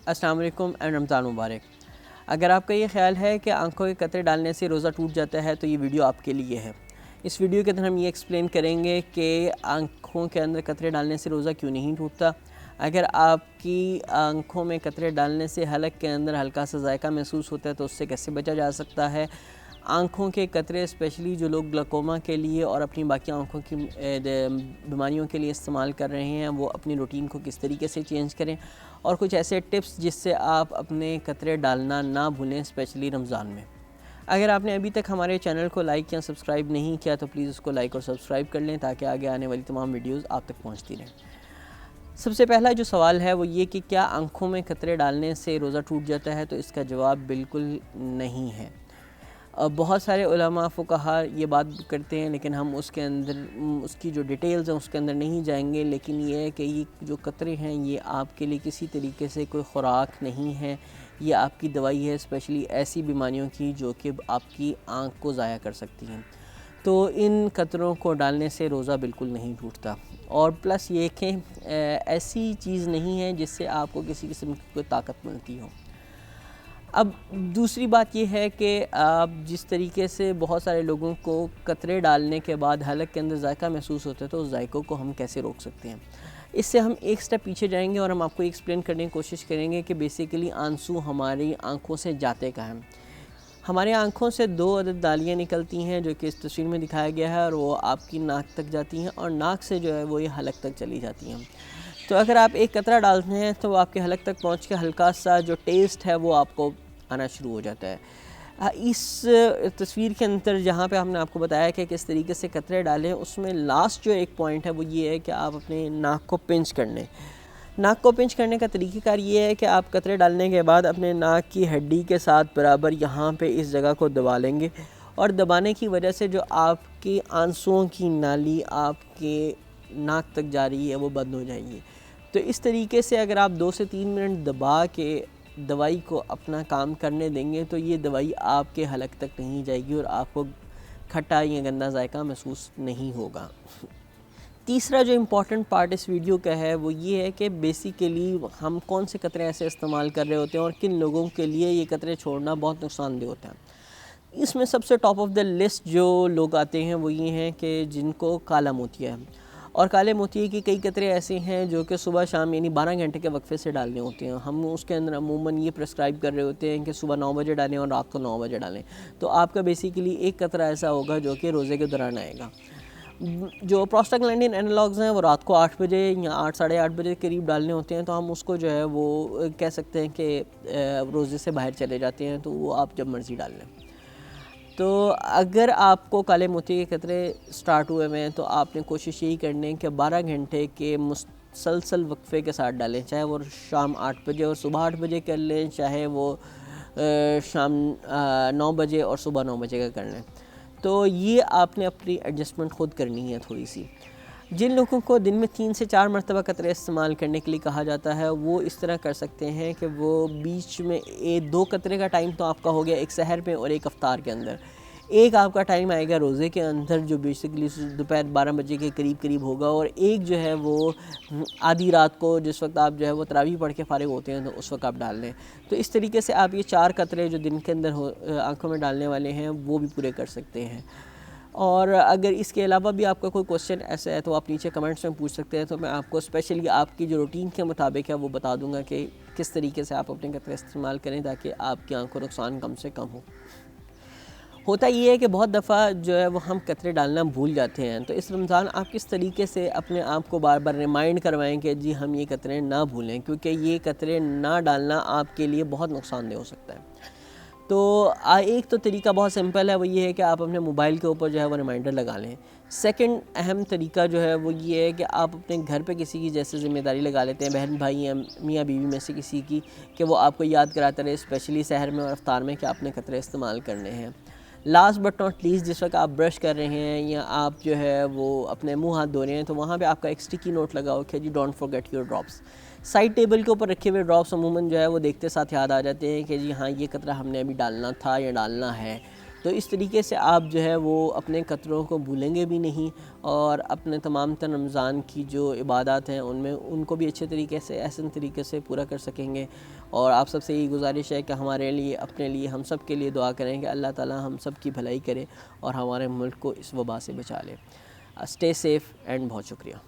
अस्सलाम वालेकुम एंड रमज़ान मुबारक। अगर आपका ये ख्याल है कि आंखों के कतरे डालने से रोज़ा टूट जाता है तो ये वीडियो आपके लिए है। इस वीडियो के अंदर हम ये एक्सप्लेन करेंगे कि आंखों के अंदर कतरे डालने से रोज़ा क्यों नहीं टूटता। अगर आपकी आंखों में कतरे डालने से हलक के अंदर हल्का सा जायका महसूस होता है तो उससे कैसे बचा जा सकता है। आँखों के कतरे स्पेशली जो लोग ग्लाकोमा के लिए और अपनी बाकी आँखों की बीमारियों के लिए इस्तेमाल कर रहे हैं वो अपनी रूटीन को किस तरीके से चेंज करें, और कुछ ऐसे टिप्स जिससे आप अपने कतरे डालना ना भूलें स्पेशली रमज़ान में। अगर आपने अभी तक हमारे चैनल को लाइक या सब्सक्राइब नहीं किया तो प्लीज़ उसको लाइक और सब्सक्राइब कर लें ताकि आगे आने वाली तमाम वीडियोज़ आप तक पहुँचती रहें। सबसे पहला जो सवाल है वो ये कि क्या आँखों में कतरे डालने से रोज़ा टूट जाता है, तो इसका जवाब बिल्कुल नहीं है। बहुत सारे उलमा फ़ुक़हा ये बात करते हैं, लेकिन हम उसके अंदर उसकी जो डिटेल्स हैं उसके अंदर नहीं जाएंगे। लेकिन ये है कि ये जो कतरे हैं ये आपके लिए किसी तरीके से कोई ख़ुराक नहीं है, ये आपकी दवाई है स्पेशली ऐसी बीमारियों की जो कि आपकी आँख को ज़ाया कर सकती हैं। तो इन कतरों को डालने से रोज़ा बिल्कुल नहीं टूटता, और प्लस ये कि ऐसी चीज़ नहीं है जिससे आपको किसी किस्म की कोई ताकत मिलती हो। अब दूसरी बात ये है कि आप जिस तरीके से बहुत सारे लोगों को कतरे डालने के बाद हलक के अंदर जायका महसूस होता है तो उस जायकों को हम कैसे रोक सकते हैं। इससे हम एक स्टेप पीछे जाएंगे और हम आपको एक्सप्लेन करने की कोशिश करेंगे कि बेसिकली आंसू हमारी आंखों से जाते कहाँ हैं। हमारे आंखों से दो अदद दालियाँ निकलती हैं जो कि इस तस्वीर में दिखाया गया है, और वो आपकी नाक तक जाती हैं और नाक से जो है वो ये हलक तक चली जाती हैं। तो अगर आप एक कतरा डालते हैं तो वो आपके हलक तक पहुँच के हल्का सा जो टेस्ट है वो आपको आना शुरू हो जाता है। इस तस्वीर के अंदर जहाँ पे हमने आपको बताया कि किस तरीके से कतरे डालें, उसमें लास्ट जो एक पॉइंट है वो ये है कि आप अपने नाक को पिंच कर लें। नाक को पिंच करने का तरीक़ेकार ये है कि आप कतरे डालने के बाद अपने नाक की हड्डी के साथ बराबर यहाँ पे इस जगह को दबा लेंगे, और दबाने की वजह से जो आपकी आंसुओं की नाली आपके नाक तक जा रही है वो बंद हो जाएगी। तो इस तरीके से अगर आप 2 से 3 मिनट दबा के दवाई को अपना काम करने देंगे तो ये दवाई आपके हलक तक नहीं जाएगी और आपको खट्टा या गंदा जायका महसूस नहीं होगा। तीसरा जो इम्पॉर्टेंट पार्ट इस वीडियो का है वो ये है कि बेसिकली हम कौन से कतरे ऐसे इस्तेमाल कर रहे होते हैं और किन लोगों के लिए ये कतरे छोड़ना बहुत नुकसानदेह होता है। इसमें सबसे टॉप ऑफ द लिस्ट जो लोग आते हैं वो ये हैं कि जिनको काला मोतिया है, और काले मोतिये के कई कतरे ऐसे हैं जो कि सुबह शाम यानी 12 घंटे के वक्फे से डालने होते हैं। हम उसके अंदर अमूमन ये प्रेस्क्राइब कर रहे होते हैं कि सुबह 9 बजे डालें और रात को 9 बजे डालें। तो आपका बेसिकली एक कतरा ऐसा होगा जो कि रोज़े के दौरान आएगा। जो प्रोस्टाग्लैंडिन एनालॉग्स हैं वो रात को 8 बजे या 8 साढ़े 8 बजे के करीब डालने होते हैं, तो हम उसको जो है वो कह सकते हैं कि रोज़े से बाहर चले जाते हैं, तो वो आप जब मर्ज़ी डाल लें। तो अगर आपको काले मोती के कतरे स्टार्ट हुए हैं तो आपने कोशिश यही करनी है कि 12 घंटे के मुसलसल वक्फे के साथ डालें, चाहे वो शाम 8 बजे और सुबह 8 बजे कर लें, चाहे वो शाम 9 बजे और सुबह 9 बजे का कर लें। तो ये आपने अपनी एडजस्टमेंट ख़ुद करनी है थोड़ी सी। जिन लोगों को दिन में 3 से 4 मरतबा कतरे इस्तेमाल करने के लिए कहा जाता है वो इस तरह कर सकते हैं कि वो बीच में 2 कतरे का टाइम तो आपका हो गया एक सहर में और एक अफ्तार के अंदर। एक आपका टाइम आएगा रोज़े के अंदर जो बेसिकली दोपहर 12 बजे के करीब होगा, और एक जो है वो आधी रात को जिस वक्त आप जो है वो तरावी पढ़ के फ़ारिग होते हैं तो उस वक्त आप डाल लें। तो इस तरीके से आप ये 4 कतरे जो दिन के अंदर आँखों में डालने वाले हैं वो भी पूरे कर सकते हैं। और अगर इसके अलावा भी आपका कोई क्वेश्चन ऐसा है तो आप नीचे कमेंट्स में पूछ सकते हैं, तो मैं आपको स्पेशली आपकी जो रूटीन के मुताबिक है वो बता दूंगा कि किस तरीके से आप अपने कतरे इस्तेमाल करें ताकि आपकी आंखों को नुकसान कम से कम हो। होता ये है कि बहुत दफ़ा जो है वो हम कतरे डालना भूल जाते हैं, तो इस रमज़ान आप किस तरीके से अपने आप को बार बार रिमाइंड करवाएं कि जी हम ये कतरे ना भूलें, क्योंकि ये कतरे ना डालना आपके लिए बहुत नुकसानदेह हो सकता है। तो एक तो तरीका बहुत सिंपल है, वो ये है कि आप अपने मोबाइल के ऊपर जो है वो रिमाइंडर लगा लें। सेकंड अहम तरीका जो है वो ये है कि आप अपने घर पे किसी की जैसे ज़िम्मेदारी लगा लेते हैं, बहन भाई या मियाँ बीवी में से किसी की, कि वो आपको याद कराते रहे स्पेशली सहर में और अफ्तार में कि आपने कतरे इस्तेमाल करने हैं। लास्ट बट नॉट लीस्ट, जिस वक्त आप ब्रश कर रहे हैं या आप जो है वो अपने मुंह हाथ धो रहे हैं तो वहाँ पे आपका एक स्टिकी नोट लगाओ कि ji don't forget your drops. Side table के ऊपर रखे हुए ड्रॉप्स अमूमन जो है वो देखते साथ याद आ जाते हैं कि जी हाँ ये कतरा हमने अभी डालना था या डालना है। तो इस तरीके से आप जो है वो अपने कतरों को भूलेंगे भी नहीं और अपने तमाम तर रमज़ान की जो इबादत हैं उनमें उनको भी अच्छे तरीके से एहसन तरीके से पूरा कर सकेंगे। और आप सबसे यही गुजारिश है कि हमारे लिए, अपने लिए, हम सब के लिए दुआ करें कि अल्लाह ताला हम सब की भलाई करे और हमारे मुल्क को इस वबा से बचा ले। स्टे सेफ़ एंड बहुत शुक्रिया।